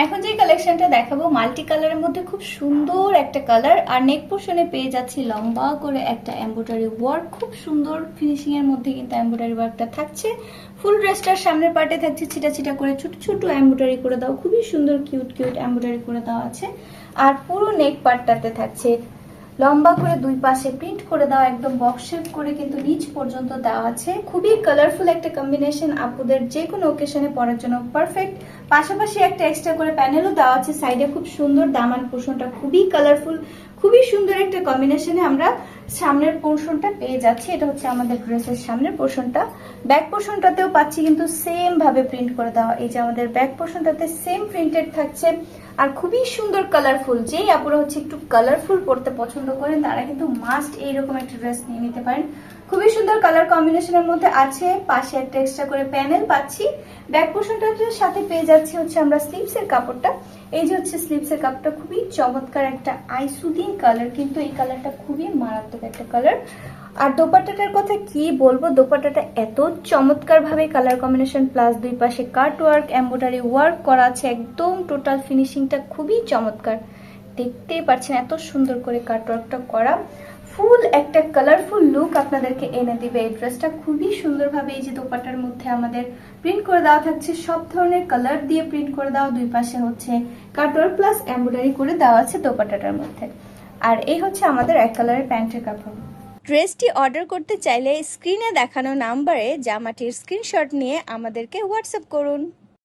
এখন যে কালেকশনটা দেখাবো মাল্টি কালারের মধ্যে খুব সুন্দর একটা কালার, আর নেক পোর্শনে পেয়ে যাচ্ছি লম্বা করে একটা এমব্রয়ডারি ওয়ার্ক। খুব সুন্দর ফিনিশিং এর মধ্যে কিন্তু এমব্রয়ডারি ওয়ার্কটা থাকছে। ফুল ড্রেসটার সামনের পার্টে থাকছে ছিটা ছিটা করে ছোট ছোট এমব্রয়ডারি করে দাও, খুবই সুন্দর কিউট কিউট এমব্রয়ডারি করে দেওয়া আছে। আর পুরো নেক পার্টটাতে থাকছে লম্বা করে দুই পাশে প্রিন্ট করে দেওয়া, একদম বক্স শেপ করে কিন্তু নিচ পর্যন্ত দেওয়া আছে। খুবই কালারফুল একটা কম্বিনেশন, আপুদের যে কোনো ওকেশনে পরার জন্য পারফেক্ট। পাশাপাশি একটা এক্সট্রা করে প্যানেলও দেওয়া আছে সাইডে, খুব সুন্দর। দামান পোর্শনটা খুবই কালারফুল, খুবই সুন্দর একটা কম্বিনেশনে আমরা সামনের পোর্শনটা পেয়ে যাচ্ছি। এটা হচ্ছে আমাদের ড্রেসের সামনের পোর্শনটা। ব্যাক পোর্শনটাতেও পাচ্ছি কিন্তু সেম ভাবে প্রিন্ট করে দেওয়া। এই যে আমাদের ব্যাক পোর্শনটাতে সেম প্রিন্টেড থাকছে, আর খুবই সুন্দর কালারফুল। যেই আপুরা হচ্ছে একটু কালারফুল পড়তে পছন্দ করেন তারা কিন্তু মাস্ট এইরকম একটা ড্রেস নিয়ে নিতে পারেন। খুবই সুন্দর কালার কম্বিনেশনের মধ্যে আছে। পাশে একটা এক্সট্রা করে প্যানেল পাচ্ছি। ব্যাক পোর্শনটার সাথে পেয়ে যাচ্ছি হচ্ছে আমরা স্লিভসের কাপড়টা। এই যে হচ্ছে স্লিভসের কাপড়টা, খুবই চমৎকার একটা আই সুদিং কালার, কিন্তু এই কালারটা খুবই মারাত্মক একটা কালার। আর দোপাট্টাটার কথা কি বলবো, দোপাট্টাটা এত চমৎকার ভাবে কালার কম্বিনেশন প্লাস দুই পাশে কাট ওয়ার্ক এমব্রয়ডারি ওয়ার্ক করা আছে, একদম টোটাল ফিনিশিংটা খুবই চমৎকার। দেখতেই পাচ্ছেন এত সুন্দর করে কাট ওয়ার্কটা করা, ফুল একটা কালারফুল লুক আপনাদেরকে এনে দিবে এই ড্রেসটা। খুবই সুন্দরভাবে এই যে দোপাট্টার মধ্যে আমাদের প্রিন্ট করে দেওয়া থাকছে, সব ধরনের কালার দিয়ে প্রিন্ট করে দেওয়া। দুই পাশে হচ্ছে কাট ওয়ার্ক প্লাস এমব্রয়ডারি করে দেওয়া আছে দোপাট্টাটার মধ্যে। আর এই হচ্ছে আমাদের এক কালারের প্যান্টের কাপড়। ড্রেসটি অর্ডার করতে চাইলে স্ক্রিনে দেখানো নাম্বারে জামাটির স্ক্রিনশট নিয়ে আমাদেরকে হোয়াটসঅ্যাপ করুন।